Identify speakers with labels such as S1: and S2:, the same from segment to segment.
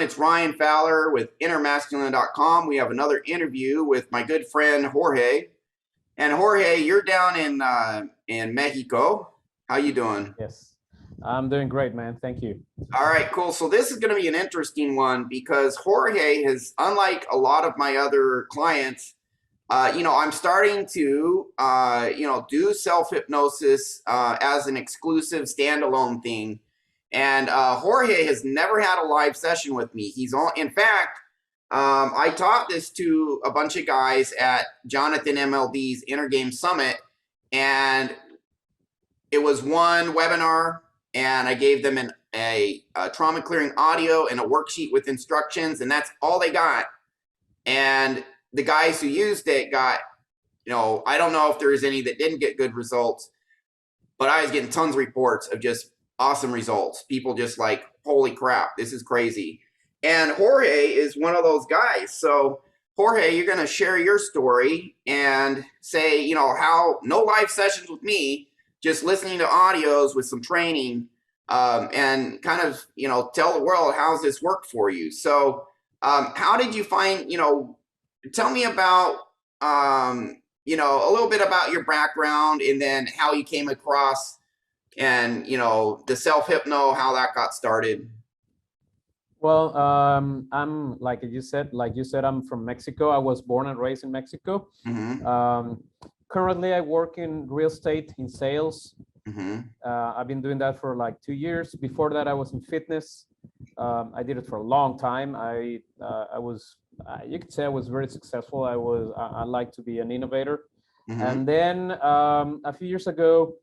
S1: It's Ryan Fowler with InnerMasculine.com. We have another interview with my good friend Jorge. And Jorge, you're down in Mexico. How you doing?
S2: Yes, I'm doing great, man. Thank you.
S1: All right, cool. So this is going to be an interesting one because Jorge has, unlike a lot of my other clients, I'm starting to, do self-hypnosis as an exclusive standalone thing. And Jorge has never had a live session with me. In fact, I taught this to a bunch of guys at Jonathan MLD's Inner Game Summit, and it was one webinar, and I gave them a trauma clearing audio and a worksheet with instructions, and that's all they got. And the guys who used it got, I don't know if there's any that didn't get good results, but I was getting tons of reports of just awesome results. People just like, holy crap, this is crazy. And Jorge is one of those guys. So Jorge, you're going to share your story and say, how no live sessions with me, just listening to audios with some training, and kind of, tell the world how's this worked for you. So how did you find, tell me about, a little bit about your background and then how you came across and, the self-hypno, how that got started.
S2: Well, I'm like you said, I'm from Mexico. I was born and raised in Mexico.
S1: Mm-hmm.
S2: Currently, I work in real estate in sales.
S1: Mm-hmm.
S2: I've been doing that for like 2 years. Before that, I was in fitness. I did it for a long time. I was, you could say I was very successful. I like to be an innovator.
S1: Mm-hmm.
S2: And then a few years ago,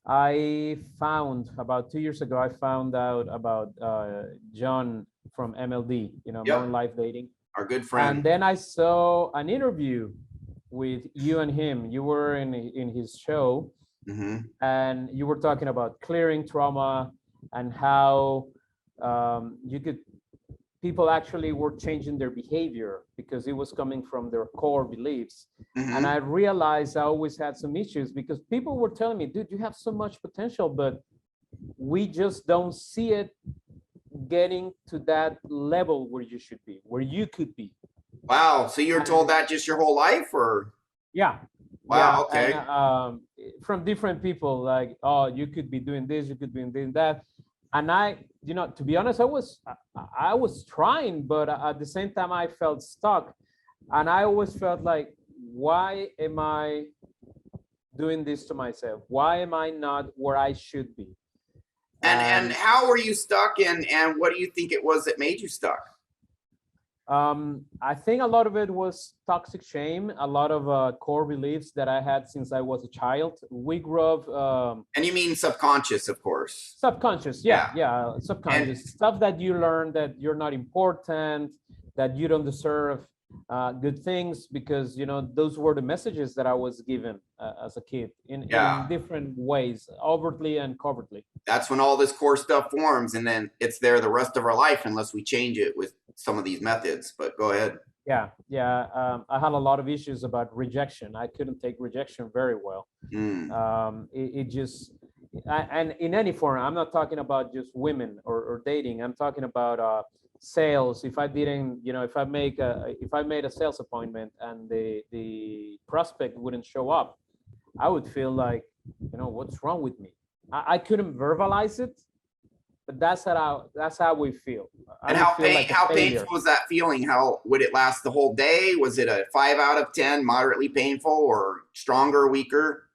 S2: about 2 years ago, I found out about John from MLD,
S1: Yep.
S2: Modern Life Dating.
S1: Our good friend.
S2: And then I saw an interview with you and him. You were in his show.
S1: Mm-hmm.
S2: And you were talking about clearing trauma and how people actually were changing their behavior because it was coming from their core beliefs.
S1: Mm-hmm.
S2: And I realized I always had some issues because people were telling me, dude, you have so much potential, but we just don't see it getting to that level where you should be, where you could be.
S1: Wow. So you were told that just your whole life, or?
S2: Yeah.
S1: Wow.
S2: Yeah.
S1: Okay.
S2: And, from different people, like, oh, you could be doing this, you could be doing that. And I, to be honest, I was trying, but at the same time, I felt stuck. And I always felt like, why am I doing this to myself? Why am I not where I should be?
S1: And how were you stuck, and what do you think it was that made you stuck?
S2: I think a lot of it was toxic shame, a lot of core beliefs that I had since I was a child. We grew up.
S1: And you mean subconscious, of course.
S2: Subconscious, yeah, subconscious. Stuff that you learn that you're not important, that you don't deserve good things, because, those were the messages that I was given as a kid in different ways, overtly and covertly. That's
S1: when all this core stuff forms, and then it's there the rest of our life unless we change it with some of these methods. But go ahead.
S2: Yeah. I had a lot of issues about rejection. I couldn't take rejection very well. And in any form, I'm not talking about just women or dating. I'm talking about sales. If I didn't, if I made a sales appointment and the prospect wouldn't show up, I would feel like, what's wrong with me? I couldn't verbalize it, but that's how we feel.
S1: And how painful was that feeling? How would it last the whole day? Was it a 5 out of 10, moderately painful, or stronger, weaker?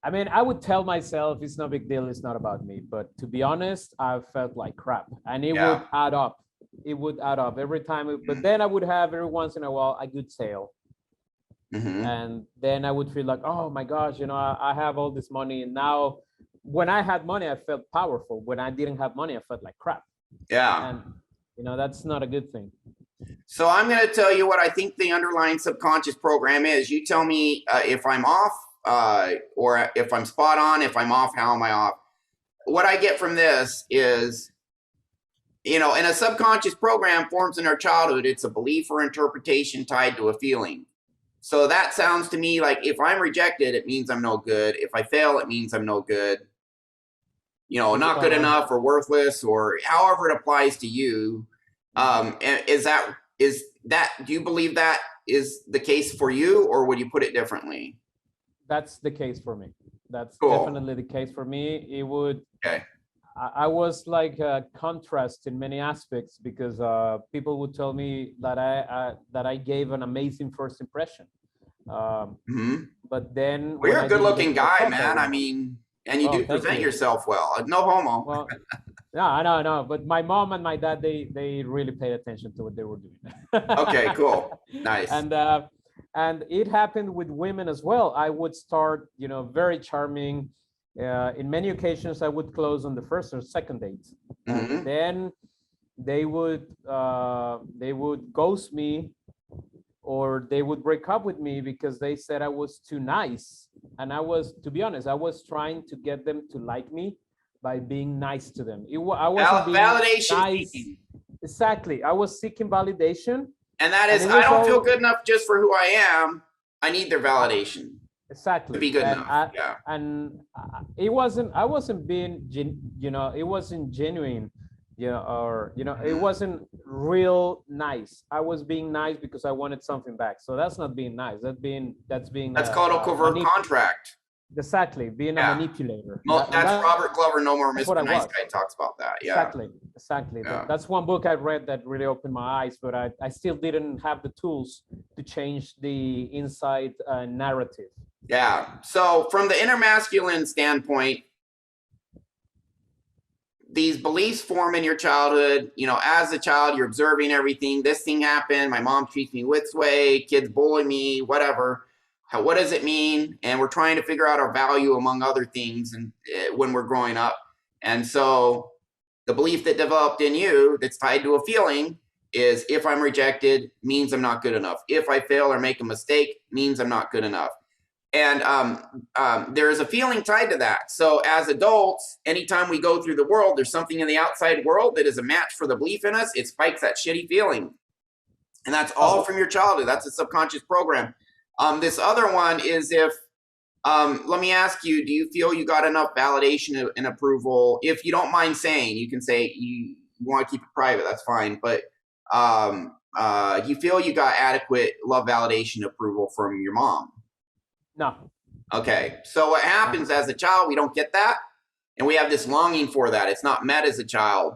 S2: I mean, I would tell myself it's no big deal. It's not about me. But to be honest, I felt like crap, and it would add up. It would add up every time. But then I would have every once in a while a good sale.
S1: Mm-hmm.
S2: And then I would feel like, oh my gosh, I have all this money. And now when I had money, I felt powerful. When I didn't have money, I felt like crap.
S1: Yeah.
S2: And, that's not a good thing.
S1: So I'm going to tell you what I think the underlying subconscious program is. You tell me if I'm off, or if I'm spot on. If I'm off, how am I off? What I get from this is, in a subconscious program forms in our childhood, it's a belief or interpretation tied to a feeling. So that sounds to me like if I'm rejected, it means I'm no good. If I fail, it means I'm no good. Not good enough or worthless, or however it applies to you. Is that do you believe that is the case for you, or would you put it differently?
S2: That's the case for me. That's
S1: Cool.
S2: definitely the case for me. It would.
S1: Okay.
S2: I was like a contrast in many aspects because people would tell me that I gave an amazing first impression. But then
S1: Well, you're a good-looking guy, man. I
S2: was.
S1: mean, and you
S2: Oh,
S1: do
S2: thank
S1: present
S2: you.
S1: yourself well. No homo.
S2: Well, no, I know. But my mom and my dad, they really paid attention to what they were doing.
S1: Okay, cool. Nice.
S2: And it happened with women as well. I would start, very charming. In many occasions, I would close on the first or second date, and then they would ghost me, or they would break up with me because they said I was too nice. And to be honest, I was trying to get them to like me by being nice to them. I wasn't being
S1: validation
S2: nice.
S1: seeking.
S2: Exactly. I was seeking validation.
S1: And that is, I don't feel good enough just for who I am. I need their validation.
S2: Exactly.
S1: To be good enough. Yeah.
S2: And I wasn't being, it wasn't genuine, or, it wasn't real nice. I was being nice because I wanted something back. So that's not being nice. That's
S1: called a covert contract.
S2: Exactly. Being a manipulator.
S1: That's Robert Glover, No More Mr. Nice Guy, talks about that. Yeah.
S2: Exactly.
S1: Yeah.
S2: That's one book I read that really opened my eyes, but I still didn't have the tools to change the inside narrative.
S1: Yeah. So from the inner masculine standpoint, these beliefs form in your childhood. As a child, you're observing everything. This thing happened. My mom treats me this way. Kids bully me, whatever. What does it mean? And we're trying to figure out our value among other things, and when we're growing up. And so the belief that developed in you that's tied to a feeling is, if I'm rejected, means I'm not good enough. If I fail or make a mistake, means I'm not good enough. And there is a feeling tied to that. So as adults, anytime we go through the world, there's something in the outside world that is a match for the belief in us. It spikes that shitty feeling. And that's all from your childhood. That's a subconscious program. This other one is, if, let me ask you, do you feel you got enough validation and approval? If you don't mind saying, you can say you want to keep it private, that's fine. But you feel you got adequate love, validation, approval from your mom?
S2: No.
S1: Okay. So what happens as a child, we don't get that. And we have this longing for that. It's not met as a child.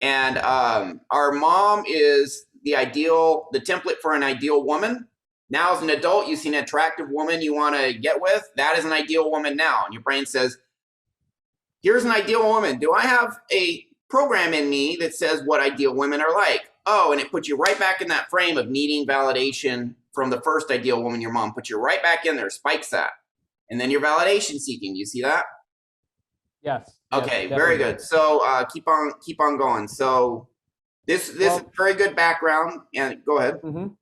S1: And our mom is the template for an ideal woman. Now, as an adult, you see an attractive woman you want to get with. That is an ideal woman now. And your brain says, here's an ideal woman. Do I have a program in me that says what ideal women are like? Oh, and it puts you right back in that frame of needing validation from the first ideal woman, your mom. Puts you right back in there, spikes that. And then you're validation seeking. Do you see that?
S2: Yes.
S1: Okay, yes, very good. So keep on going. So this is very good background. And go ahead.
S2: Mm-hmm.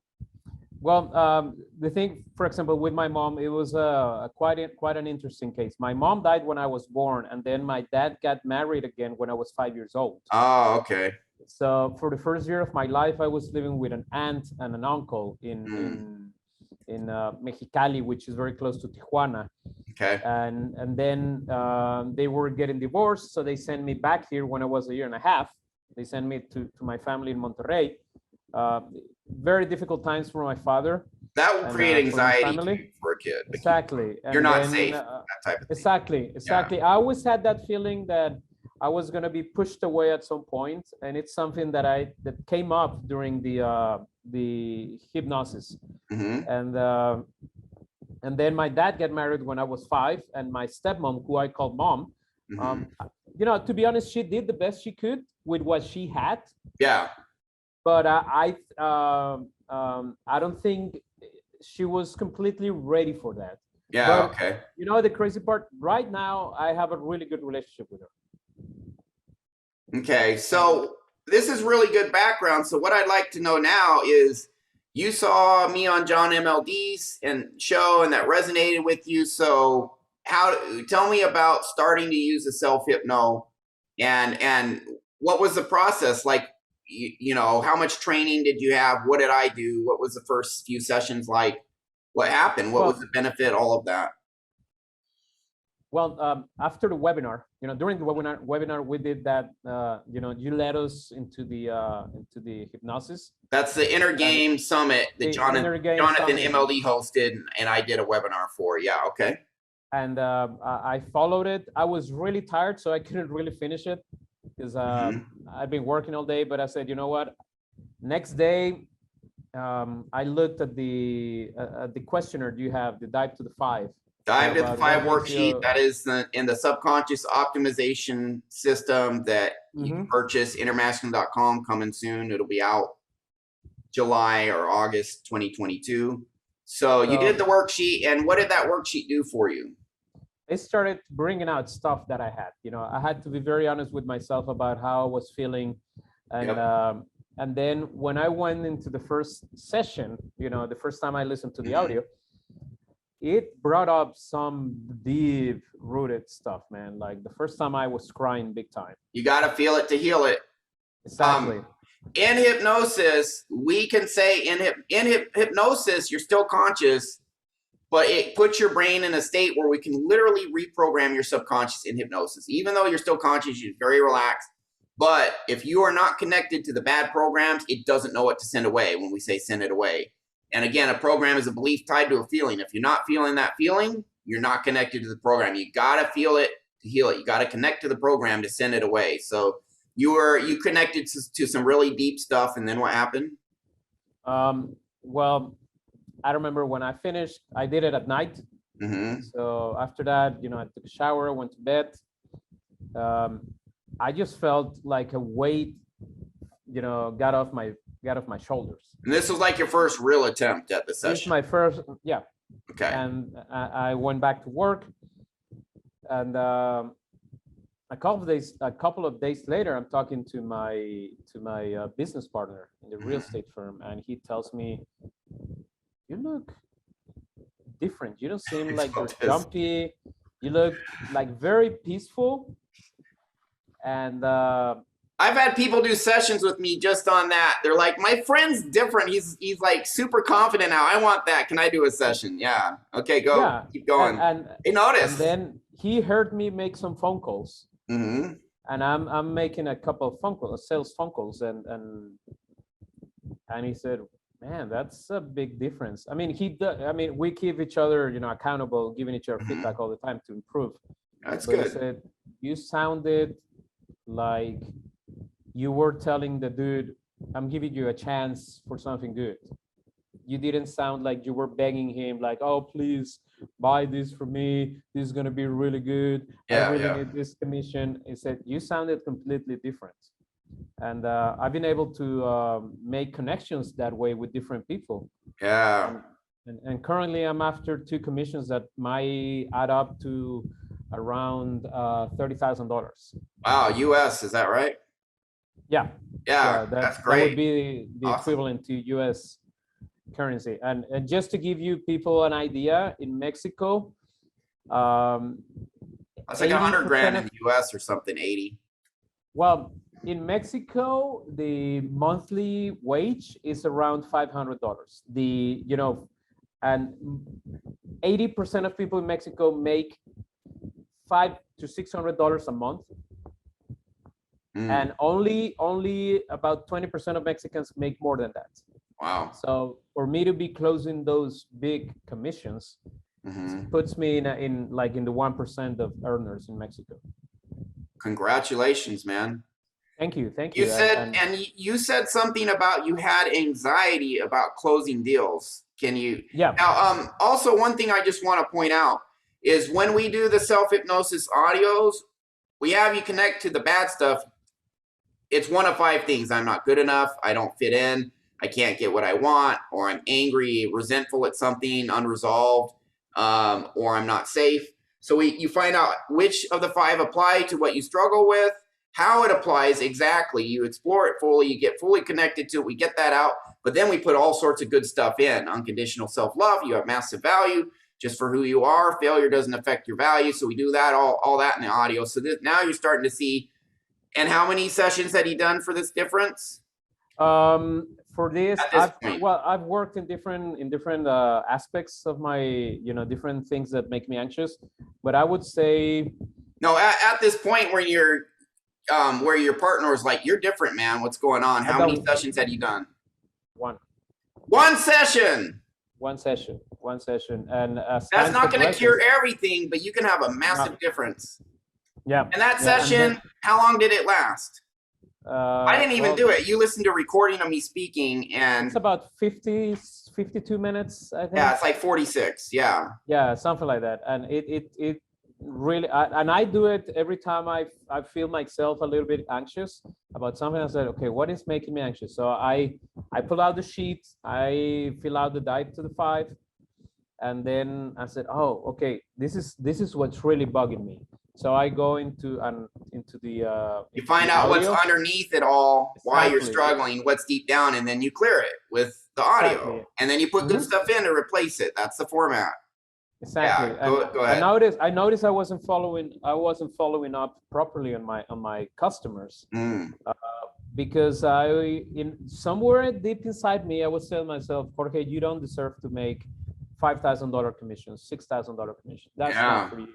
S2: Well, the thing, for example, with my mom, it was quite an interesting case. My mom died when I was born, and then my dad got married again when I was 5 years old.
S1: Oh, okay.
S2: So for the first year of my life, I was living with an aunt and an uncle in Mexicali, which is very close to Tijuana.
S1: Okay.
S2: And then they were getting divorced, so they sent me back here when I was a year and a half. They sent me to my family in Monterrey. Very difficult times for my father.
S1: That will create anxiety for a kid.
S2: Exactly.
S1: You're not safe. That type of thing.
S2: Exactly. Yeah. I always had that feeling that I was going to be pushed away at some point, and it's something that came up during the hypnosis.
S1: Mm-hmm.
S2: And then my dad got married when I was 5, and my stepmom, who I called mom, to be honest, she did the best she could with what she had.
S1: Yeah.
S2: But I don't think she was completely ready for that.
S1: Yeah.
S2: But,
S1: okay.
S2: The crazy part, right now, I have a really good relationship with her.
S1: Okay, so this is really good background. So what I'd like to know now is, you saw me on John MLD's show, and that resonated with you. So tell me about starting to use the self-hypno, and what was the process like? How much training did you have? What did I do? What was the first few sessions like? What happened? What was the benefit? All of that.
S2: After the webinar, during the webinar, we did that. You led us into the hypnosis.
S1: That's the Inner Game Summit that Jonathan
S2: Summit.
S1: MLD hosted, and I did a webinar for. Yeah, okay.
S2: And I followed it. I was really tired, so I couldn't really finish it because I've been working all day. But I said, you know what? Next day, I looked at the questionnaire you have, the Dive to the Five.
S1: Dive to the Five worksheet. That is in the subconscious optimization system that you can purchase. Intermasculine.com, coming soon. It'll be out July or August 2022. So you did the worksheet, and what did that worksheet do for you?
S2: It started bringing out stuff that I had. I had to be very honest with myself about how I was feeling, and then when I went into the first session, the first time I listened to the audio, it brought up some deep rooted stuff, man. Like the first time I was crying big time. You
S1: got to feel it to heal it.
S2: Exactly.
S1: In hypnosis, we can say in hypnosis, you're still conscious, but it puts your brain in a state where we can literally reprogram your subconscious in hypnosis. Even though you're still conscious, you're very relaxed. But if you are not connected to the bad programs, it doesn't know what to send away when we say send it away. And again, a program is a belief tied to a feeling. If you're not feeling that feeling, you're not connected to the program. You got to feel it to heal it. You got to connect to the program to send it away. So you connected to some really deep stuff, and then what happened?
S2: Well, I remember when I finished, I did it at night. So after that, I took a shower, went to bed. I just felt like a weight, got off my shoulders.
S1: And this was like your first real attempt at the session?
S2: This is my first, yeah.
S1: Okay.
S2: And I went back to work, and a couple of days later, I'm talking to my business partner in the real estate firm, and he tells me, "You look different. You don't seem like you're jumpy. You look like very peaceful." And
S1: I've had people do sessions with me just on that. They're like, "My friend's different. He's like super confident now. I want that. Can I do a session?" Yeah. Okay, go. Yeah. Keep going.
S2: And
S1: he noticed.
S2: And then he heard me make some phone calls. And I'm making a couple of phone calls, sales phone calls, and he said, "Man, that's a big difference." I mean, we keep each other, accountable, giving each other feedback all the time to improve.
S1: That's good.
S2: He said, "You sounded like you were telling the dude, I'm giving you a chance for something good. You didn't sound like you were begging him, like, oh, please buy this for me. This is going to be really good. I really need this commission." He said, "You sounded completely different." And I've been able to make connections that way with different people.
S1: Yeah.
S2: And currently I'm after 2 commissions that might add up to around $30,000.
S1: Wow, US, is that right?
S2: Yeah.
S1: Yeah, that's great.
S2: That would be the equivalent to US currency. And just to give you people an idea, in Mexico,
S1: that's like 100 grand in the US or something, 80.
S2: Well, in Mexico, the monthly wage is around $500. And 80% of people in Mexico make $500 to $600 a month. And only about 20% of Mexicans make more than that.
S1: Wow.
S2: So for me to be closing those big commissions puts me in the 1% of earners in Mexico.
S1: Congratulations, man.
S2: Thank you.
S1: You said something about you had anxiety about closing deals. Can you?
S2: Yeah.
S1: Now, also one thing I just want to point out is when we do the self-hypnosis audios, we have you connect to the bad stuff. It's one of 5 things. I'm not good enough. I don't fit in. I can't get what I want, or I'm angry, resentful at something, unresolved, or I'm not safe. So you find out which of the 5 apply to what you struggle with, how it applies exactly. You explore it fully. You get fully connected to it. We get that out. But then we put all sorts of good stuff in. Unconditional self-love. You have massive value just for who you are. Failure doesn't affect your value. So we do that, all that in the audio. So now you're starting to see. And how many sessions had he done for this difference?
S2: for this,
S1: at this point?
S2: I've worked in different aspects of my, you know, different things that make me anxious, but I would say
S1: No, at this point where your partner was like, "You're different, man. What's going on? How many sessions had you done?"
S2: one
S1: One session.
S2: one session, and
S1: That's not going to cure everything, but you can have a massive difference.
S2: Yeah.
S1: And that session, how long did it last? I didn't even do it. You listened to a recording of me speaking, and
S2: it's about 52 minutes, I think.
S1: Yeah, it's like 46. Yeah.
S2: Yeah, something like that. And it really, and I do it every time I feel myself a little bit anxious about something. I said, okay, what is making me anxious? So I pull out the sheet, I fill out the dive to the 5, and then I said, oh, okay, this is what's really bugging me. So I go into the
S1: you find out what's underneath it all, why you're struggling, what's deep down, and then you clear it with the audio, and then you put good stuff in to replace it. That's the format.
S2: Exactly.
S1: Yeah, go ahead.
S2: I noticed I wasn't following up properly on my customers, because somewhere deep inside me I was telling myself, Jorge, you don't deserve to make $5,000 commissions, $6,000 commissions. That's not for you.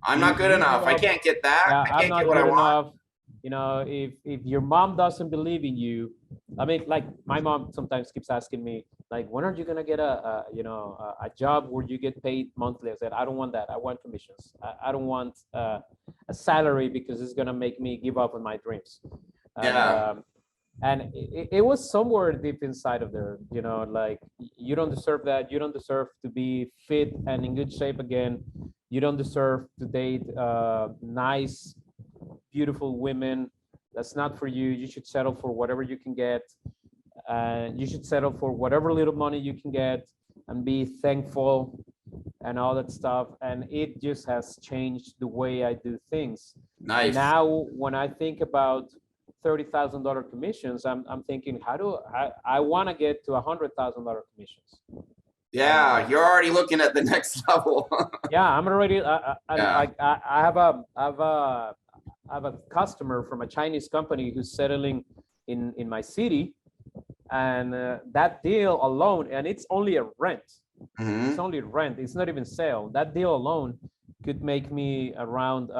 S1: I'm not good enough. I can't get that.
S2: Yeah,
S1: I can't get what I want.
S2: You know, if your mom doesn't believe in you, I mean, like my mom sometimes keeps asking me, like, when are you gonna get a job where you get paid monthly? I said, I don't want that. I want commissions. I don't want a salary, because it's gonna make me give up on my dreams. And it was somewhere deep inside of there, you know, like, you don't deserve that. You don't deserve to be fit and in good shape again. You don't deserve to date nice, beautiful women. That's not for you. You should settle for whatever you can get. You should settle for whatever little money you can get and be thankful and all that stuff. And it just has changed the way I do things.
S1: Nice.
S2: Now, when I think about $30,000 commissions, I'm thinking, I want to get to $100,000 commissions.
S1: Yeah, you're already looking at the next level.
S2: Yeah, I'm already. I have a customer from a Chinese company who's settling in my city, and that deal alone, and it's only a rent. It's only rent. It's not even sale. That deal alone could make me around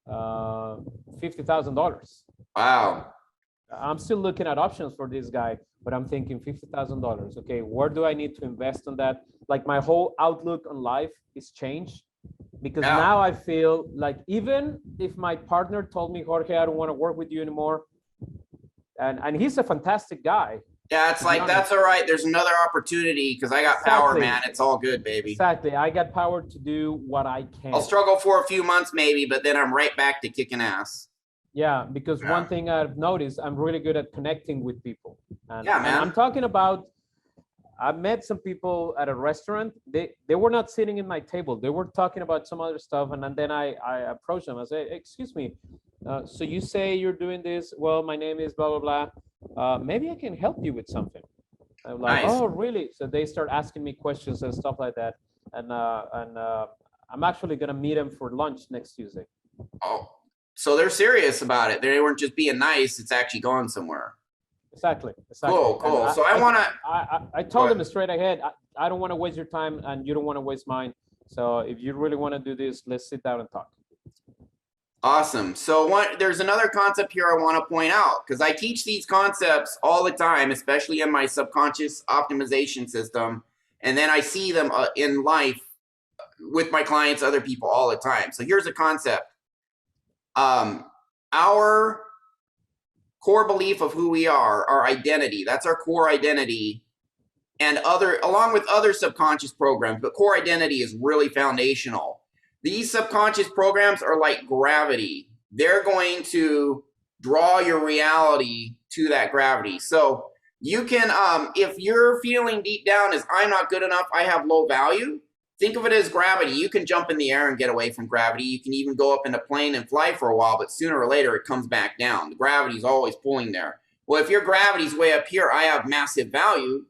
S2: $50,000.
S1: Wow.
S2: I'm still looking at options for this guy, but I'm thinking $50,000. Okay, where do I need to invest on that? Like, my whole outlook on life is changed, because now I feel like, even if my partner told me, Jorge, I don't want to work with you anymore, and he's a fantastic guy.
S1: Yeah, it's like, that's all right. There's another opportunity, because I got power, man. It's all good, baby.
S2: Exactly. I got power to do what I can.
S1: I'll struggle for a few months maybe, but then I'm right back to kicking ass.
S2: Yeah, because one thing I've noticed, I'm really good at connecting with people. And,
S1: man.
S2: And I'm talking about, I met some people at a restaurant. They were not sitting in my table. They were talking about some other stuff. And then I approached them. I said, excuse me, so you say you're doing this? Well, my name is blah, blah, blah. Maybe I can help you with something. I'm like, oh, really? So they start asking me questions and stuff like that. And I'm actually going to meet them for lunch next Tuesday.
S1: Oh. So they're serious about it. They weren't just being nice. It's actually going somewhere.
S2: Exactly.
S1: Cool. So
S2: I told them straight ahead, I don't want to waste your time, and you don't want to waste mine. So if you really want to do this, let's sit down and talk.
S1: Awesome. So there's another concept here I want to point out, because I teach these concepts all the time, especially in my subconscious optimization system. And then I see them in life with my clients, other people, all the time. So here's a concept. Our core belief of who we are, our identity, that's our core identity, and along with other subconscious programs, but core identity is really foundational. These subconscious programs are like gravity. They're going to draw your reality to that gravity. So you can, if you're feeling deep down as, I'm not good enough, I have low value, think of it as gravity. You can jump in the air and get away from gravity. You can even go up in a plane and fly for a while, but sooner or later it comes back down. The gravity's always pulling there. Well, if your gravity's way up here, I have massive value,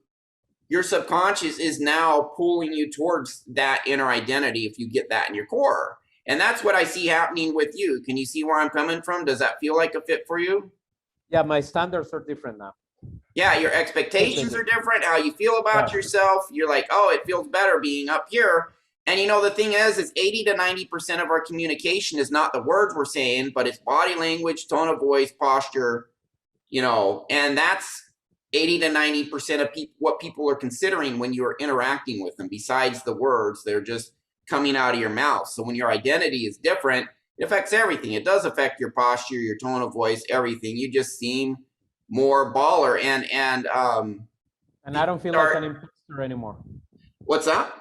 S1: your subconscious is now pulling you towards that inner identity if you get that in your core. And that's what I see happening with you. Can you see where I'm coming from? Does that feel like a fit for you?
S2: Yeah, my standards are different now.
S1: Yeah, your expectations are different. How you feel about yourself. You're like, oh, it feels better being up here. And you know, the thing is 80 to 90% of our communication is not the words we're saying, but it's body language, tone of voice, posture, you know, and that's 80 to 90% of what people are considering when you're interacting with them. Besides the words, they're just coming out of your mouth. So when your identity is different, it affects everything. It does affect your posture, your tone of voice, everything. You just seem more baller, and
S2: I don't feel like an imposter anymore.
S1: What's that?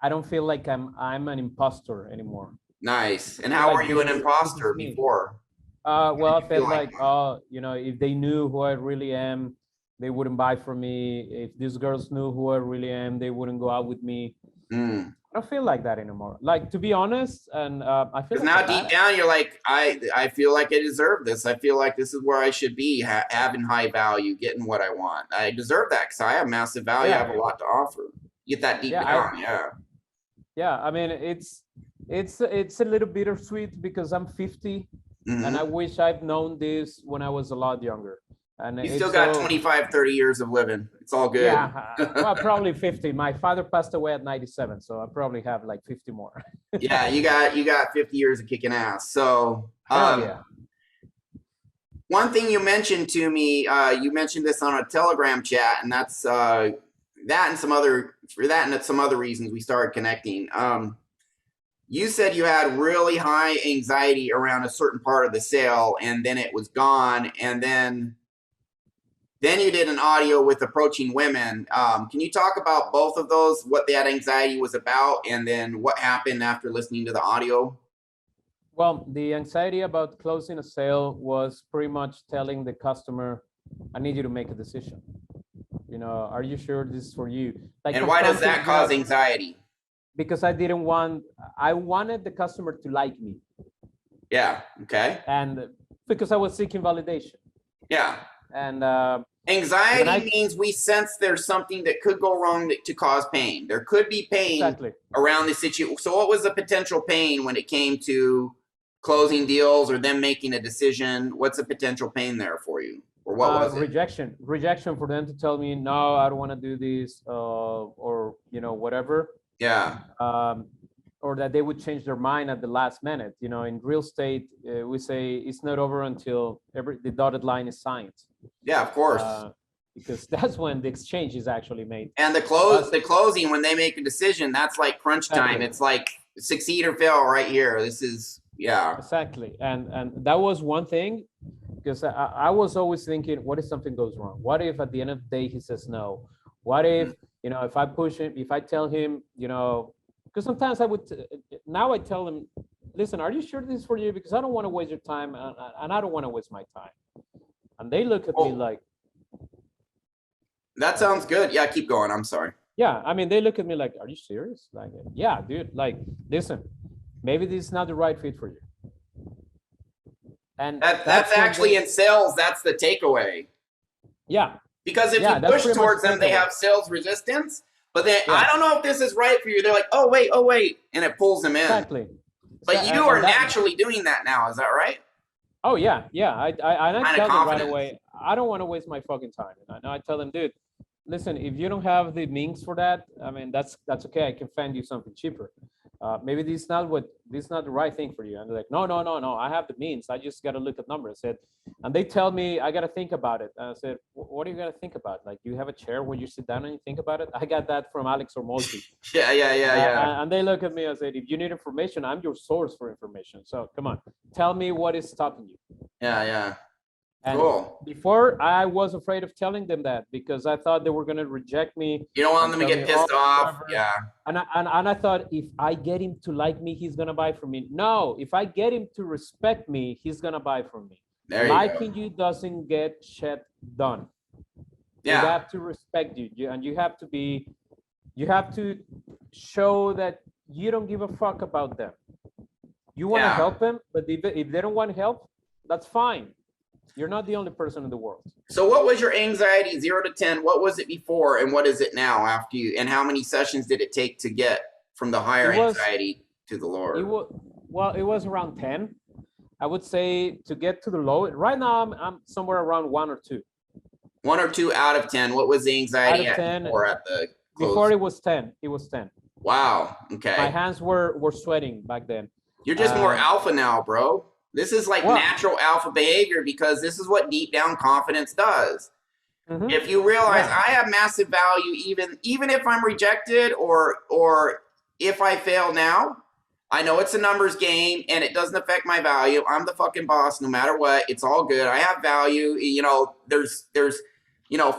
S2: I don't feel like I'm an imposter anymore.
S1: Nice. And how were you an imposter before?
S2: Well, I felt like, oh, you know, if they knew who I really am, they wouldn't buy from me. If these girls knew who I really am, they wouldn't go out with me. I don't feel like that anymore. Like, to be honest, and I feel like
S1: now deep down you're like, I feel like I deserve this. I feel like this is where I should be, having high value, getting what I want. I deserve that because I have massive value. I have a lot to offer. Get that deep down.
S2: Yeah, I mean, it's a little bittersweet because I'm 50 and I wish I've known this when I was a lot younger. And
S1: you still got 25, 30 years of living. It's all good.
S2: Yeah, well, probably 50. My father passed away at 97, so I probably have like 50 more.
S1: Yeah, you got 50 years of kicking ass. So,
S2: yeah.
S1: One thing you mentioned to me, you mentioned this on a Telegram chat, and that's that and some other reasons we started connecting. You said you had really high anxiety around a certain part of the sale, and then it was gone, and then you did an audio with approaching women. Can you talk about both of those, what that anxiety was about, and then what happened after listening to the audio?
S2: Well, the anxiety about closing a sale was pretty much telling the customer, I need you to make a decision. You know, are you sure this is for you? Like,
S1: and why does that cause anxiety?
S2: Because I wanted the customer to like me.
S1: Yeah, okay.
S2: And because I was seeking validation.
S1: Yeah.
S2: And
S1: anxiety means we sense there's something that could go wrong to cause pain. There could be pain around the situation. So what was the potential pain when it came to closing deals or them making a decision? What's the potential pain there for you? Or what was it?
S2: Rejection for them to tell me, no, I don't want to do this, or, you know, whatever.
S1: Yeah.
S2: Or that they would change their mind at the last minute. You know, in real estate, we say it's not over until the dotted line is signed.
S1: Yeah, of course.
S2: Because that's when the exchange is actually made.
S1: And the closing, when they make a decision, that's like crunch time. It's like succeed or fail right here. This is, yeah.
S2: Exactly. And that was one thing, because I was always thinking, what if something goes wrong? What if at the end of the day he says no? What if, you know, if I push him, if I tell him, you know, because sometimes now I tell them, listen, are you sure this is for you? Because I don't want to waste your time, and I don't want to waste my time. And they look at me like.
S1: That sounds good. Yeah, keep going. I'm sorry.
S2: Yeah, I mean, they look at me like, are you serious? Like, yeah, dude, like, listen, maybe this is not the right fit for you. And
S1: that's actually in sales, that's the takeaway.
S2: Yeah.
S1: Because if you push towards them, they have sales resistance. But then I don't know if this is right for you. They're like, oh wait, and it pulls them in.
S2: Exactly.
S1: But you are naturally doing that now. Is that right?
S2: Oh yeah, yeah. I tell them right away, I don't want to waste my fucking time. And I tell them, dude, listen, if you don't have the means for that, I mean, that's okay. I can find you something cheaper. Maybe this is not the right thing for you. And they're like, no, I have the means. I just got to look at numbers. I said, and they tell me I got to think about it. And I said, what do you got to think about? Like, you have a chair where you sit down and you think about it? I got that from Alex Hormozi.
S1: Yeah.
S2: And they look at me and said, if you need information, I'm your source for information. So come on, tell me what is stopping you.
S1: Yeah.
S2: And
S1: cool.
S2: Before, I was afraid of telling them that because I thought they were going to reject me.
S1: You don't want them to get pissed off.
S2: Whatever.
S1: Yeah.
S2: And I thought, if I get him to like me, he's going to buy from me. No, if I get him to respect me, he's going to buy from me. Liking you doesn't get shit done.
S1: Yeah.
S2: They have to respect you, and you have to show that you don't give a fuck about them. You want to help them, but if they don't want help, that's fine. You're not the only person in the world.
S1: So what was your anxiety 0 to 10? What was it before and what is it now after you, and how many sessions did it take to get from the higher anxiety to the lower?
S2: It was around 10. I would say to get to the low. Right now I'm somewhere around 1 or 2.
S1: 1 or 2 out of 10. What was the anxiety
S2: Out of
S1: at
S2: 10.
S1: before at the close?
S2: Before it was 10. It was 10.
S1: Wow. Okay.
S2: My hands were sweating back then.
S1: You're just more alpha now, bro. This is like natural alpha behavior because this is what deep down confidence does. If you realize I have massive value, even if I'm rejected or if I fail now, I know it's a numbers game and it doesn't affect my value. I'm the fucking boss no matter what. It's all good. I have value. You know, there's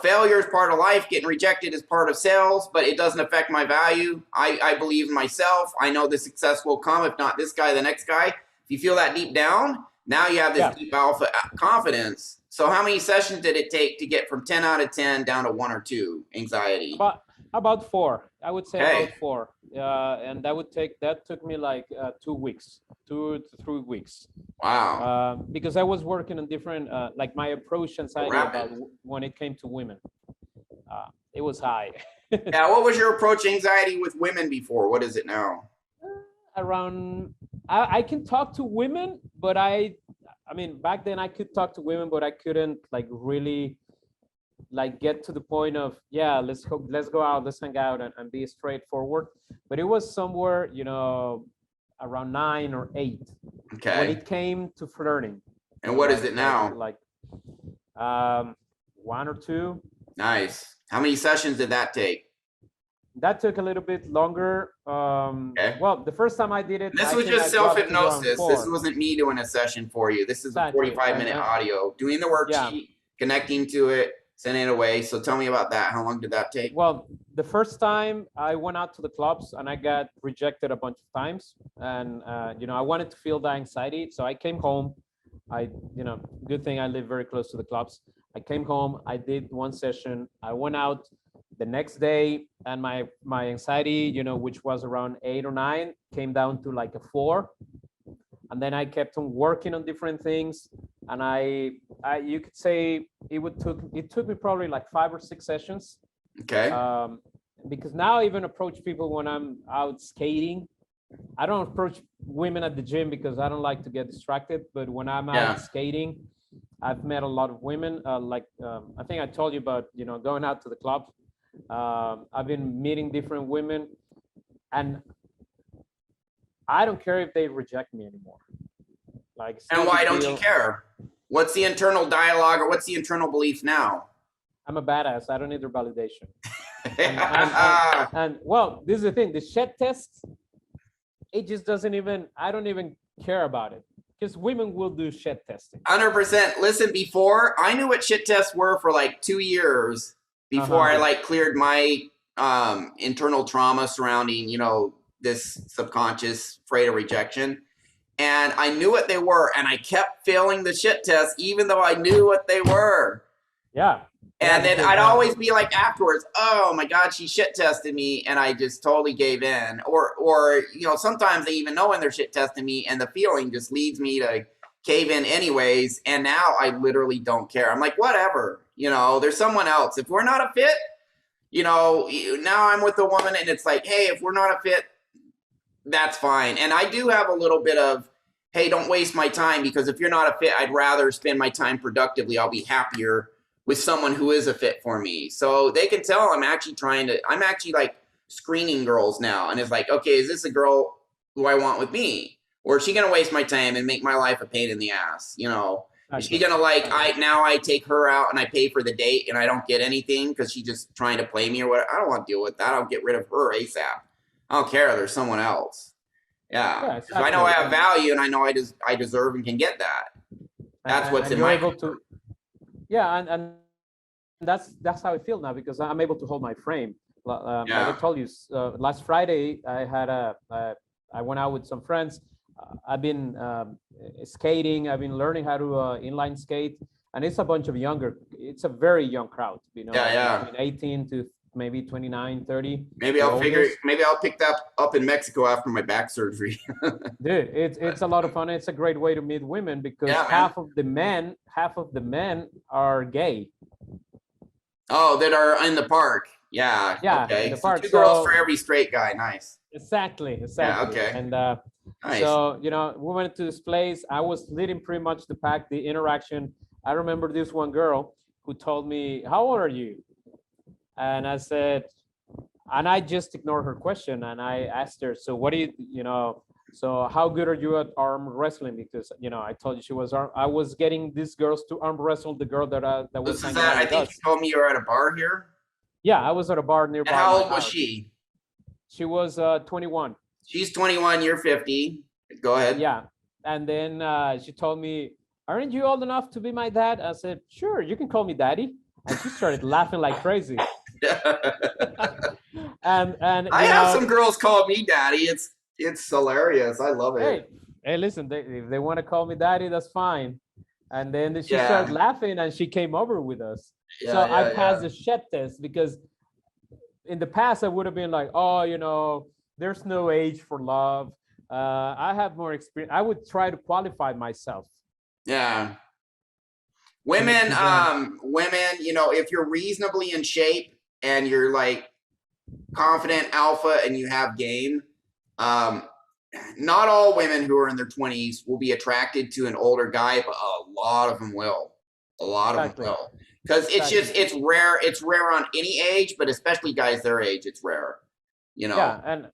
S1: failure is part of life. Getting rejected is part of sales, but it doesn't affect my value. I believe in myself. I know the success will come. If not this guy, the next guy. If you feel that deep down, now you have this deep alpha confidence. So how many sessions did it take to get from 10 out of 10 down to 1 or 2 anxiety?
S2: About 4. I would say about 4. And that took me like 2 weeks, 2 to 3 weeks.
S1: Wow.
S2: Because I was working on different, like my approach anxiety about when it came to women. It was high.
S1: Yeah. What was your approach anxiety with women before? What is it now?
S2: Around, I can talk to women, but I mean, back then I could talk to women, but I couldn't like really like get to the point of, yeah, let's go out, let's hang out and be straightforward. But it was somewhere, you know, around 9 or 8.
S1: Okay.
S2: When it came to flirting.
S1: And what is it now?
S2: Like 1 or 2.
S1: Nice. How many sessions did that take?
S2: That took a little bit longer.
S1: Okay.
S2: Well, the first time I did it,
S1: this was just self-hypnosis. This wasn't me doing a session for you. This is a 45-minute audio, doing the worksheet, connecting to it, sending it away. So tell me about that. How long did that take?
S2: Well, the first time I went out to the clubs and I got rejected a bunch of times. And, you know, I wanted to feel the anxiety. So I came home. Good thing I live very close to the clubs. I came home. I did 1 session. I went out the next day and my anxiety, you know, which was around 8 or 9, came down to like a 4. And then I kept on working on different things. And I you could say it took me probably like 5 or 6 sessions.
S1: Okay.
S2: Because now I even approach people when I'm out skating. I don't approach women at the gym because I don't like to get distracted. But when I'm out skating, I've met a lot of women. I think I told you about, you know, going out to the club. I've been meeting different women, and I don't care if they reject me anymore. Like,
S1: and why don't you care? What's the internal dialogue or what's the internal belief now?
S2: I'm a badass. I don't need their validation. and well, this is the thing. The shed test, it just doesn't even, I don't even care about it. Because women will do shit testing.
S1: 100%. Listen, before, I knew what shit tests were for like 2 years before I like cleared my internal trauma surrounding, you know, this subconscious afraid of rejection. And I knew what they were, and I kept failing the shit test even though I knew what they were.
S2: Yeah.
S1: And then I'd always be like afterwards, oh my God, she shit tested me, and I just totally gave in. Or you know, sometimes they even know when they're shit testing me, and the feeling just leads me to cave in anyways. And now I literally don't care. I'm like, whatever, you know, there's someone else. If we're not a fit, you know, now I'm with a woman, and it's like, hey, if we're not a fit, that's fine. And I do have a little bit of, hey, don't waste my time, because if you're not a fit, I'd rather spend my time productively. I'll be happier with someone who is a fit for me. So they can tell I'm actually like screening girls now. And it's like, okay, is this a girl who I want with me? Or is she going to waste my time and make my life a pain in the ass? You know, is she going to like, I take her out and I pay for the date and I don't get anything because she's just trying to play me or what? I don't want to deal with that. I'll get rid of her ASAP. I don't care. There's someone else. Yeah. So I know I have value and I know I deserve and can get that. That's what's in my favor.
S2: Yeah, and that's how I feel now, because I'm able to hold my frame. Like I told you, last Friday I went out with some friends. I've been skating. I've been learning how to inline skate, and it's a bunch of it's a very young crowd. You know, between 18 to maybe 29, 30.
S1: Maybe I'll pick that up in Mexico after my back surgery.
S2: Dude, it's a lot of fun. It's a great way to meet women, because half of the men are gay.
S1: Oh, that are in the park. Yeah. Yeah. Okay. In the park. So 2 girls for every straight guy. Nice.
S2: Exactly.
S1: Yeah, okay.
S2: And
S1: nice.
S2: So, you know, we went to this place. I was leading pretty much the pack, the interaction. I remember this one girl. who told me, how old are you? And I said, and I just ignored her question. And I asked her, so what do so how good are you at arm wrestling? Because, I told you I was getting these girls to arm wrestle the girl that was hanging out
S1: I
S2: with
S1: think
S2: us.
S1: you told me you were at a bar here.
S2: Yeah, I was at a bar nearby.
S1: And how
S2: my
S1: old was
S2: house.
S1: she?
S2: She was 21.
S1: She's 21, you're 50. Go ahead.
S2: Yeah. And then she told me, aren't you old enough to be my dad? I said, sure, you can call me daddy. And she started laughing like crazy. and
S1: I have some girls call me daddy. It's hilarious. I love it.
S2: Hey, listen, if they want to call me daddy, that's fine. And then she started laughing and she came over with us. I passed the shed test, because in the past I would have been like, oh, there's no age for love. I have more experience. I would try to qualify myself.
S1: Yeah. Women, if you're reasonably in shape and you're like confident alpha and you have game, not all women who are in their 20s will be attracted to an older guy, but a lot of them will. A lot of them will. Because it's rare. It's rare on any age, but especially guys their age, it's rare.
S2: Yeah, and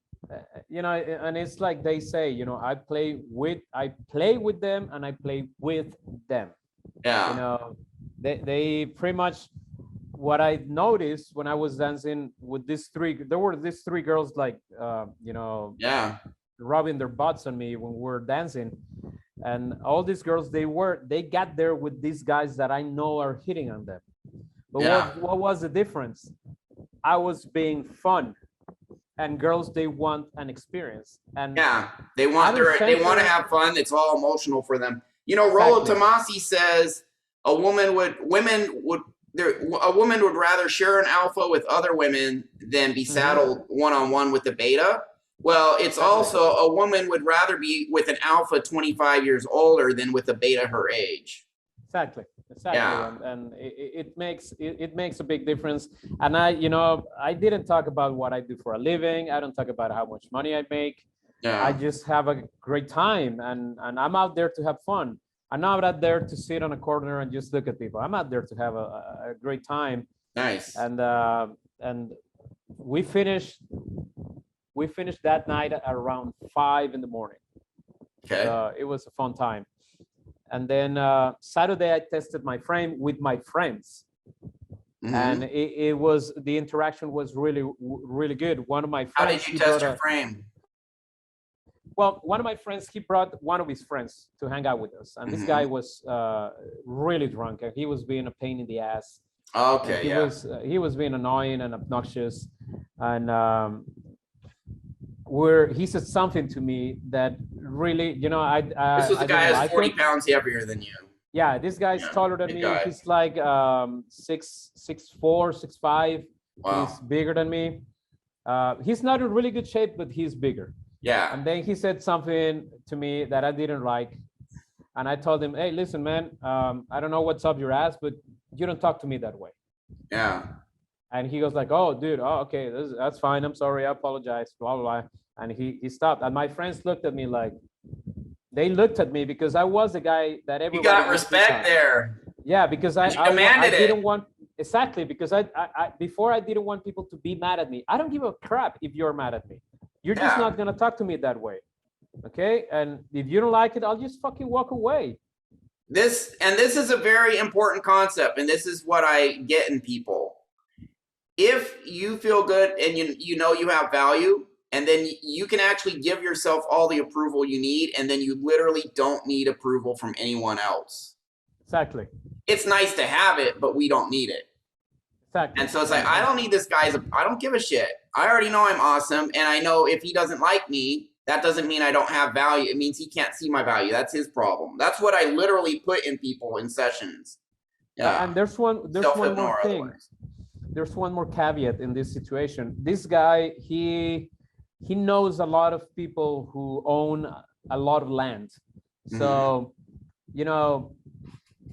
S2: and it's like they say, I play with them and I play with them.
S1: Yeah.
S2: They pretty much, what I noticed when I was dancing with there were these three girls like rubbing their butts on me when we were dancing. And all these girls, they got there with these guys that I know are hitting on them. But what was the difference? I was being fun, and girls, they want an experience. And
S1: they want to have fun. It's all emotional for them. Rollo Tomasi says a woman would rather share an alpha with other women than be saddled one-on-one with the beta. Well, it's also a woman would rather be with an alpha 25 years older than with a beta her age.
S2: Exactly. Yeah. And it makes a big difference. And I didn't talk about what I do for a living. I don't talk about how much money I make. Yeah. I just have a great time, and I'm out there to have fun. I'm not out there to sit on a corner and just look at people. I'm out there to have a great time.
S1: Nice.
S2: And we finished that night at around 5 in the morning. Okay. It was a fun time. And then Saturday I tested my frame with my friends. And the interaction was really, really good. One of my friends.
S1: How did you test your frame?
S2: Well, one of my friends, he brought one of his friends to hang out with us. And this guy was really drunk, and he was being a pain in the ass.
S1: Okay,
S2: he was being annoying and obnoxious. And he said something to me that really,
S1: this was a guy who's 40 pounds heavier than you.
S2: Yeah, this guy's taller than me. He's like 6'4", 6'5". Wow. He's bigger than me. He's not in really good shape, but he's bigger.
S1: Yeah.
S2: And then he said something to me that I didn't like. And I told him, hey, listen, man, I don't know what's up your ass, but you don't talk to me that way.
S1: Yeah.
S2: And he goes like, oh, dude, okay, that's fine. I'm sorry. I apologize, blah, blah, blah. And he stopped. And my friends looked at me like, they looked at me because I was the guy that everybody.
S1: You got respect there.
S2: Yeah, because I didn't want, exactly, because I before I didn't want people to be mad at me. I don't give a crap if you're mad at me. You're just not going to talk to me that way. Okay. And if you don't like it, I'll just fucking walk away.
S1: This is a very important concept. And this is what I get in people. If you feel good and you know you have value, and then you can actually give yourself all the approval you need, and then you literally don't need approval from anyone else.
S2: Exactly.
S1: It's nice to have it, but we don't need it.
S2: Exactly.
S1: And so it's like, I don't need this guy's, I don't give a shit. I already know I'm awesome, and I know if he doesn't like me, that doesn't mean I don't have value. It means he can't see my value. That's his problem. That's what I literally put in people in sessions.
S2: Yeah. And there's one more thing. Otherwise. There's one more caveat in this situation. This guy, he knows a lot of people who own a lot of land. So,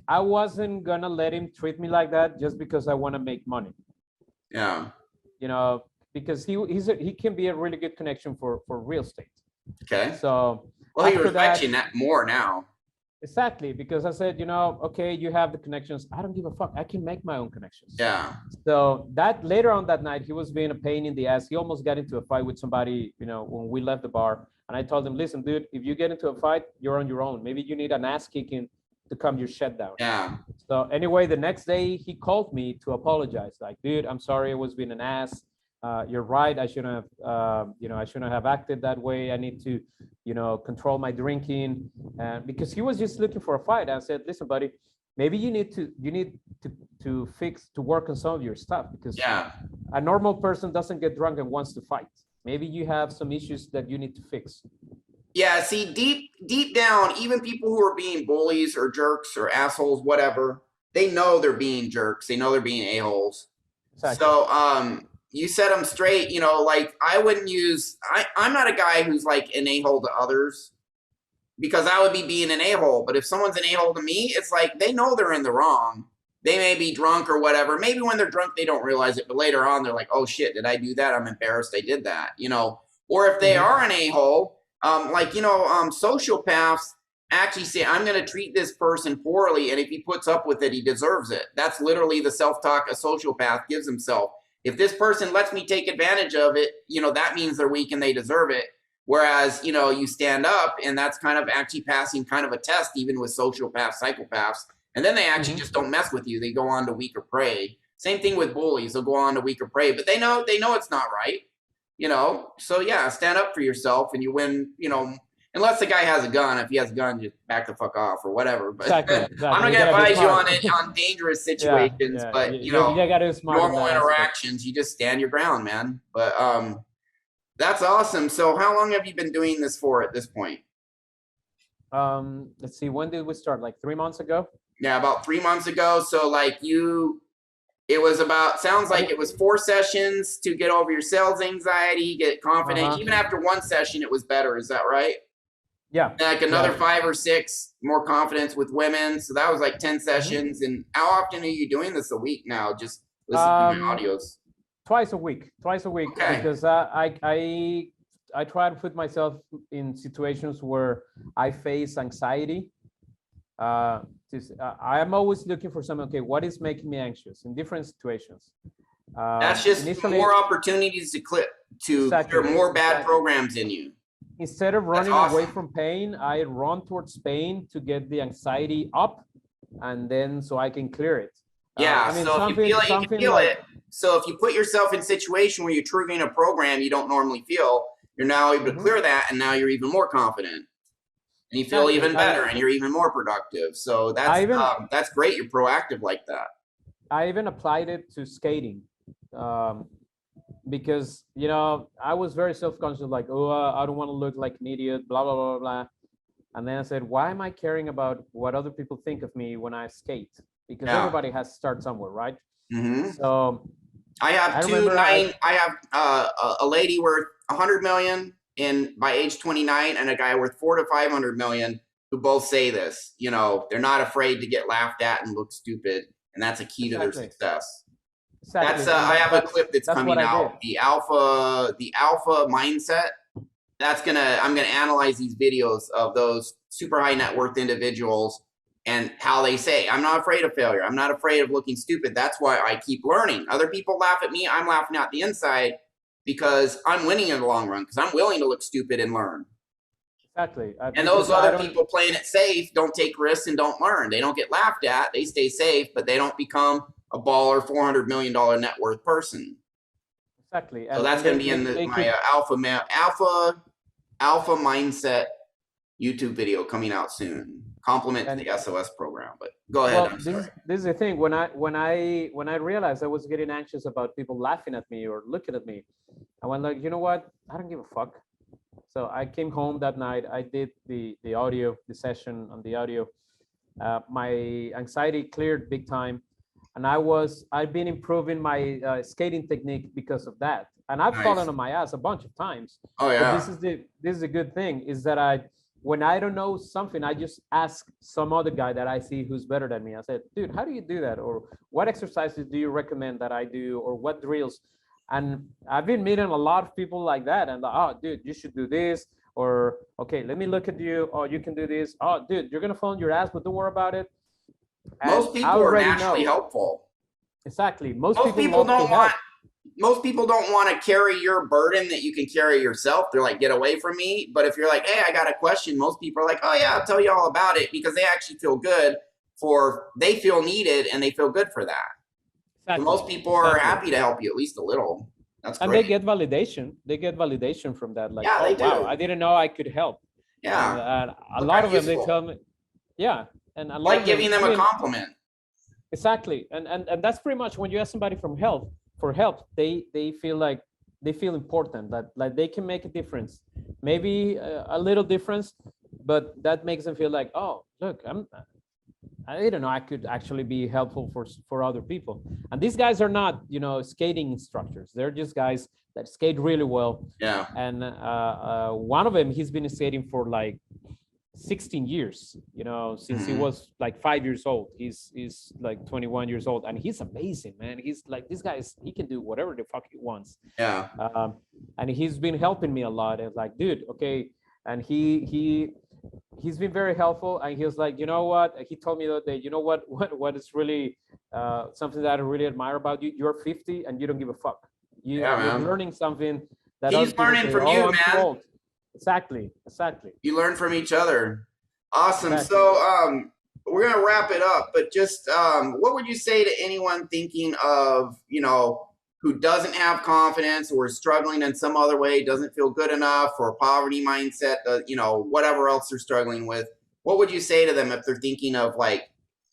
S2: I wasn't gonna let him treat me like that just because I want to make money.
S1: Yeah.
S2: Because he can be a really good connection for real estate.
S1: Okay.
S2: So
S1: well, he respects you more now.
S2: Exactly, because I said, you know, okay, you have the connections. I don't give a fuck. I can make my own connections.
S1: Yeah.
S2: So that later on that night, he was being a pain in the ass. He almost got into a fight with somebody, you know, when we left the bar. And I told him, listen, dude, if you get into a fight, you're on your own. Maybe you need an ass kicking to calm your shit down.
S1: Yeah.
S2: So anyway, the next day he called me to apologize. Like, dude, I'm sorry, I was being an ass. You're right. I shouldn't have, you know, I shouldn't have acted that way. I need to, you know, control my drinking. Because he was just looking for a fight. I said, listen, buddy, maybe you need to fix, to work on some of your stuff, because
S1: Yeah.
S2: a normal person doesn't get drunk and wants to fight. Maybe you have some issues that you need to fix.
S1: Yeah, see, deep down, even people who are being bullies or jerks or assholes, whatever, they know they're being jerks. They know they're being a-holes.
S2: Exactly.
S1: So you set them straight, you know, like I wouldn't use, I'm not a guy who's like an a-hole to others, because I would be being an a-hole. But if someone's an a-hole to me, it's like they know they're in the wrong. They may be drunk or whatever. Maybe when they're drunk, they don't realize it. But later on, they're like, oh shit, did I do that? I'm embarrassed I did that, you know. Or if they are an a-hole, like, you know, sociopaths actually say, I'm going to treat this person poorly. And if he puts up with it, he deserves it. That's literally the self-talk a sociopath gives himself. If this person lets me take advantage of it, you know, that means they're weak and they deserve it. Whereas, you know, you stand up, and that's kind of actually passing kind of a test, even with sociopaths, psychopaths. And then they actually just don't mess with you. They go on to weaker prey. Same thing with bullies. They'll go on to weaker prey, but they know it's not right, you know? So yeah, stand up for yourself and you win, you know, unless the guy has a gun. If he has a gun, just back the fuck off or whatever. But
S2: Exactly.
S1: I'm not going to advise you on it, on dangerous situations, but you know, normal interactions, you just stand your ground, man. But that's awesome. So how long have you been doing this for at this point?
S2: Let's see, when did we start? Like 3 months ago?
S1: Yeah, about 3 months ago. So like it was about, sounds like it was 4 sessions to get over your sales anxiety, get confident. Even after 1 session, it was better. Is that right?
S2: Yeah.
S1: And like another 5 or 6, more confidence with women. So that was like 10 sessions. And how often are you doing this a week now? Just listening to my audios.
S2: Twice a week,
S1: okay.
S2: Because I try to put myself in situations where I face anxiety. I am always looking for something. Okay, what is making me anxious in different situations?
S1: That's just more opportunities to clear more bad programs in you.
S2: Instead of running away from pain, I run towards pain to get the anxiety up, and then so I can clear it.
S1: Yeah, I mean, so if you feel it, you can feel it. So if you put yourself in a situation where you're triggering a program you don't normally feel, you're now able to clear that, and now you're even more confident. And you feel even better, and you're even more productive. So that's great. You're proactive like that.
S2: I even applied it to skating, because, you know, I was very self-conscious, like, oh, I don't want to look like an idiot, blah, blah, blah, blah. And then I said, why am I caring about what other people think of me when I skate? Because everybody has to start somewhere, right? So
S1: I have I have a lady worth 100 million by age 29, and a guy worth 400 to 500 million, who both say this. You know, they're not afraid to get laughed at and look stupid, and that's a key to their success. That's I have a clip that's coming out. The alpha mindset. I'm gonna analyze these videos of those super high net worth individuals and how they say, I'm not afraid of failure. I'm not afraid of looking stupid. That's why I keep learning. Other people laugh at me. I'm laughing at the inside because I'm winning in the long run, because I'm willing to look stupid and learn.
S2: Exactly.
S1: And those other people playing it safe don't take risks and don't learn. They don't get laughed at. They stay safe, but they don't become a baller, $400 million net worth person.
S2: Exactly.
S1: So that's going to be in my alpha mindset YouTube video coming out soon. Compliment to the SOS program, but go ahead.
S2: Well, this is the thing. When I realized I was getting anxious about people laughing at me or looking at me, I went like, you know what? I don't give a fuck. So I came home that night. I did the session on the audio. My anxiety cleared big time, and I've been improving my skating technique because of that. And I've fallen on my ass a bunch of times.
S1: Oh yeah.
S2: But this is a good thing, is that when I don't know something, I just ask some other guy that I see who's better than me. I said, dude, how do you do that? Or what exercises do you recommend that I do? Or what drills? And I've been meeting a lot of people like that. And oh, dude, you should do this. or okay, let me look at you. Oh, you can do this. Oh, dude, you're gonna fall on your ass, but don't worry about it. And
S1: Most
S2: I
S1: people are
S2: already
S1: naturally
S2: know
S1: helpful.
S2: exactly. Most
S1: Most
S2: people
S1: people
S2: love to
S1: don't
S2: help.
S1: want most people don't want to carry your burden that you can carry yourself. They're like, get away from me. But if you're like, hey, I got a question, most people are like, oh yeah, I'll tell you all about it, because they actually feel good they feel needed and they feel good for that. So
S2: Exactly.
S1: most people are
S2: Exactly.
S1: happy to help you at least a little. That's
S2: And they
S1: great.
S2: get validation. They get validation from that. Like,
S1: Yeah,
S2: oh
S1: they
S2: wow,
S1: do.
S2: I didn't know I could help. And
S1: Yeah.
S2: a
S1: Look,
S2: lot
S1: I'm
S2: of them, they
S1: useful.
S2: tell me, yeah, and a lot
S1: Like
S2: of them,
S1: giving them
S2: I
S1: a
S2: mean,
S1: compliment.
S2: exactly, and that's pretty much when you ask somebody for help, they feel like they feel important, that like they can make a difference, maybe a little difference, but that makes them feel like, oh look, I didn't know I could actually be helpful for other people. And these guys are not, you know, skating instructors. They're just guys that skate really well.
S1: Yeah.
S2: And one of them, he's been skating for like 16 years, you know, since he was like 5 years old. He's like 21 years old, and he's amazing, man. He's like, this guy he can do whatever the fuck he wants.
S1: Yeah.
S2: And he's been helping me a lot. And like, dude, okay. And he's been very helpful. And he was like, you know what? He told me the other day, you know what is really something that I really admire about you? You're 50 and you don't give a fuck.
S1: Yeah,
S2: You're
S1: man.
S2: learning something that other
S1: He's
S2: people
S1: learning
S2: say,
S1: from
S2: oh,
S1: you,
S2: I'm too
S1: man.
S2: old. Exactly.
S1: You learn from each other. Awesome.
S2: Exactly.
S1: So we're gonna wrap it up, but just what would you say to anyone thinking of, you know, who doesn't have confidence or is struggling in some other way, doesn't feel good enough, or poverty mindset, you know, whatever else they're struggling with? What would you say to them if they're thinking of like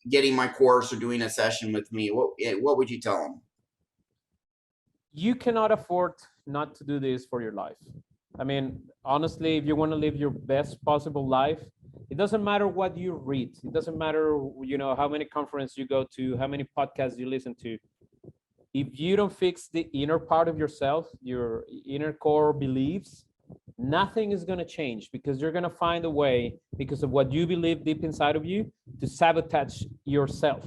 S1: getting my course or doing a session with me? What would you tell them?
S2: You cannot afford not to do this for your life. I mean, honestly, if you want to live your best possible life, it doesn't matter what you read. It doesn't matter, you know, how many conferences you go to, how many podcasts you listen to. If you don't fix the inner part of yourself, your inner core beliefs, nothing is going to change, because you're going to find a way, because of what you believe deep inside of you, to sabotage yourself.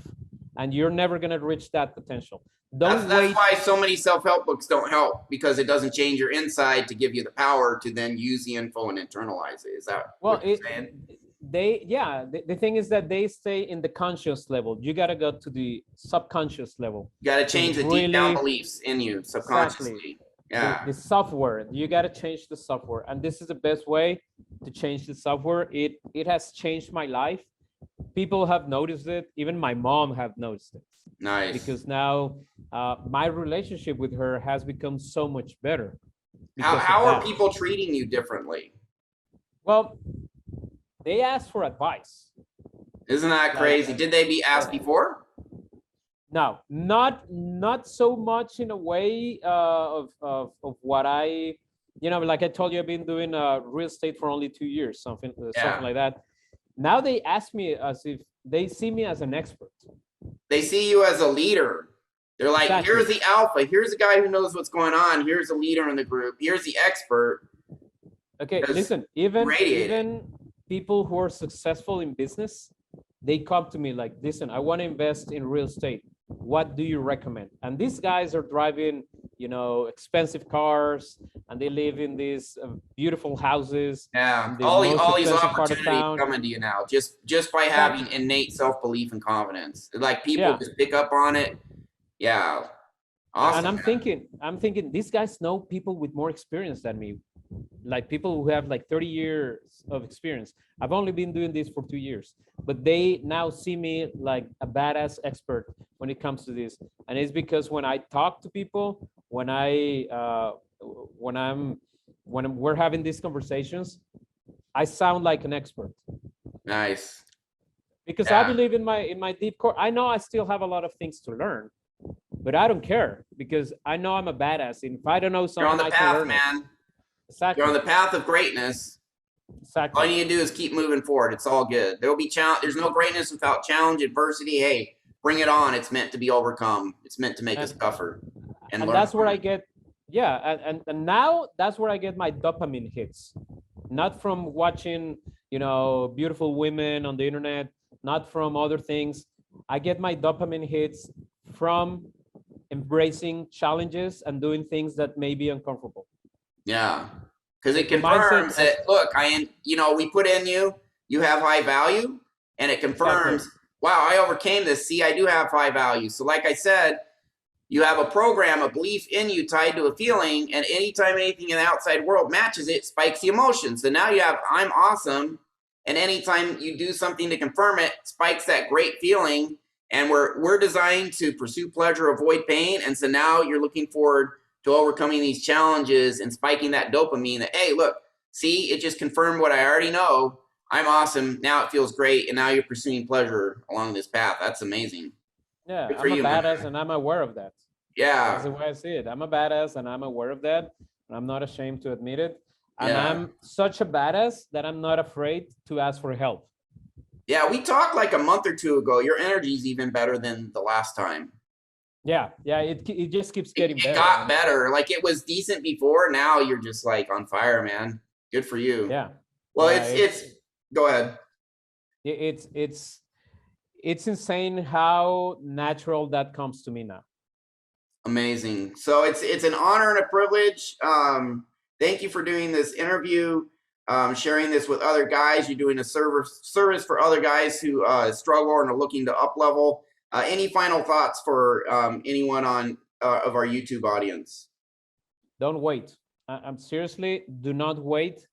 S2: And you're never going to reach that potential.
S1: That's why so many self-help books don't help, because it doesn't change your inside to give you the power to then use the info and internalize it. Is that what you're saying?
S2: The thing is that they stay in the conscious level. You got to go to the subconscious level.
S1: You got to change the deep down beliefs in you subconsciously.
S2: Exactly.
S1: Yeah.
S2: The software, you got to change the software, and this is the best way to change the software. It has changed my life. People have noticed it. Even my mom have noticed it.
S1: Nice.
S2: Because now my relationship with her has become so much better.
S1: How are people treating you differently?
S2: Well, they ask for advice.
S1: Isn't that crazy? Did they be asked before?
S2: No, not so much in a way of what I, you know, like I told you, I've been doing real estate for only 2 years, something like that. Now they ask me as if they see me as an expert.
S1: They see you as a leader. They're like, here's the alpha. Here's the guy who knows what's going on. Here's the leader in the group. Here's the expert.
S2: Okay, listen, even people who are successful in business, they come to me like, listen, I want to invest in real estate. What do you recommend? And these guys are driving, you know, expensive cars, and they live in these beautiful houses.
S1: Yeah, all these opportunities coming to you now, just by having innate self-belief and confidence. Like people just pick up on it. Yeah, awesome.
S2: And I'm thinking, these guys know people with more experience than me, like people who have like 30 years of experience. I've only been doing this for 2 years, but they now see me like a badass expert when it comes to this. And it's because when I talk to people, when we're having these conversations, I sound like an expert.
S1: Nice.
S2: Because I believe in my deep core. I know I still have a lot of things to learn, but I don't care, because I know I'm a badass. And if I don't know something,
S1: you're on the path, man.
S2: Exactly.
S1: You're on the path of greatness.
S2: Exactly.
S1: All you need to do is keep moving forward. It's all good. There'll be challenge. There's no greatness without challenge, adversity. Hey, bring it on. It's meant to be overcome. It's meant to make us tougher.
S2: And that's where I get, and now that's where I get my dopamine hits. Not from watching, you know, beautiful women on the internet, not from other things. I get my dopamine hits from embracing challenges and doing things that may be uncomfortable.
S1: Yeah, because it
S2: The mindset
S1: confirms that, look, we put in you have high value, and it confirms,
S2: exactly.
S1: wow, I overcame this. See, I do have high value. So like I said, you have a program, a belief in you tied to a feeling, and anytime anything in the outside world matches it, spikes the emotion. So now you have I'm awesome, and anytime you do something to confirm it, spikes that great feeling. And we're designed to pursue pleasure, avoid pain, and so now you're looking forward to overcoming these challenges and spiking that dopamine. That, hey, look, see, it just confirmed what I already know. I'm awesome. Now it feels great, and now you're pursuing pleasure along this path. That's amazing.
S2: Yeah,
S1: Good for
S2: I'm a
S1: you, man.
S2: badass and I'm aware of that. That's the
S1: Yeah,
S2: way I see it. I'm a badass and I'm aware of that. And I'm not ashamed to admit it. And
S1: yeah.
S2: I'm such a badass that I'm not afraid to ask for help.
S1: Yeah, we talked like a month or two ago. Your energy's even better than the last time.
S2: Yeah, yeah, it just keeps getting
S1: It
S2: better.
S1: got better. Like it was decent before. Now you're just like on fire, man. Good for you.
S2: Yeah.
S1: Well,
S2: Yeah,
S1: it's go ahead.
S2: It's insane how natural that comes to me now.
S1: Amazing. So it's an honor and a privilege. Thank you for doing this interview, sharing this with other guys. You're doing a service for other guys who struggle and are looking to up level. Any final thoughts for anyone on of our YouTube audience?
S2: Don't wait. I'm seriously, do not wait.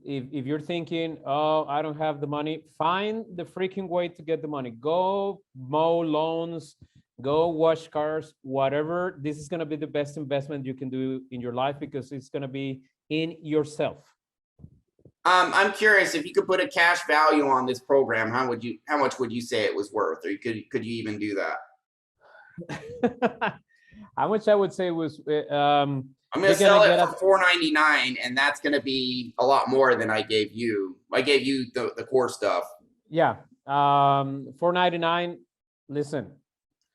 S2: If you're thinking, oh, I don't have the money, find the freaking way to get the money. Go mow lawns, go wash cars, whatever. This is going to be the best investment you can do in your life because it's going to be in yourself.
S1: I'm curious if you could put a cash value on this program. How much would you say it was worth, or could you even do that?
S2: How much I would say was
S1: I'm going to sell it for $4.99, and that's going to be a lot more than I gave you. I gave you the core stuff.
S2: Yeah, $4.99. Listen,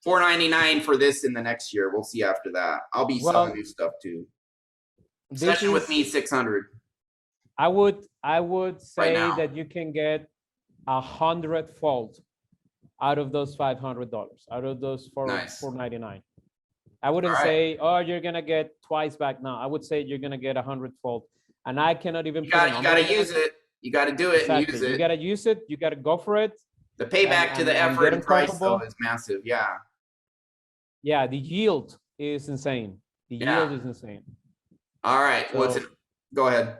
S1: $4.99 for this in the next year. We'll see after that. I'll be selling new stuff too. Session with me, 600.
S2: I would say that you can get 100-fold out of those $500, out of those $4.99. I wouldn't say, oh, you're gonna get twice back now. I would say you're gonna get 100-fold, and I cannot even.
S1: You gotta use it. You gotta do it and use it.
S2: You gotta use it. You gotta go for it.
S1: The payback to the effort and price though is massive. Yeah.
S2: Yeah, the yield is insane. The yield is insane.
S1: All right. So, go ahead.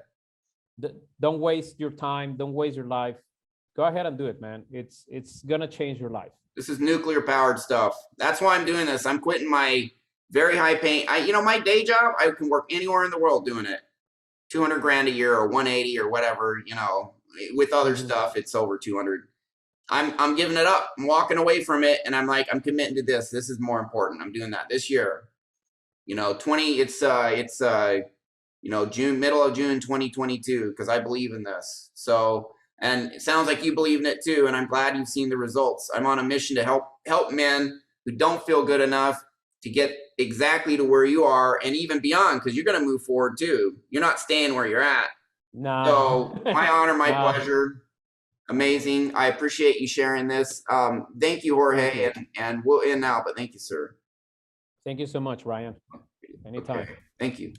S2: Don't waste your time. Don't waste your life. Go ahead and do it, man. It's gonna change your life.
S1: This is nuclear powered stuff. That's why I'm doing this. I'm quitting my very high paying. My day job, I can work anywhere in the world doing it. 200 grand a year or 180 or whatever, with other stuff, it's over 200. I'm giving it up. I'm walking away from it. And I'm like, I'm committing to this. This is more important. I'm doing that this year. June, middle of June, 2022, because I believe in this. So, and it sounds like you believe in it too. And I'm glad you've seen the results. I'm on a mission to help men who don't feel good enough to get exactly to where you are and even beyond, because you're going to move forward too. You're not staying where you're at.
S2: No.
S1: So my honor, my pleasure. Amazing. I appreciate you sharing this. Thank you, Jorge, and we'll end now, but thank you, sir.
S2: Thank you so much, Ryan. Anytime.
S1: Okay. Thank you.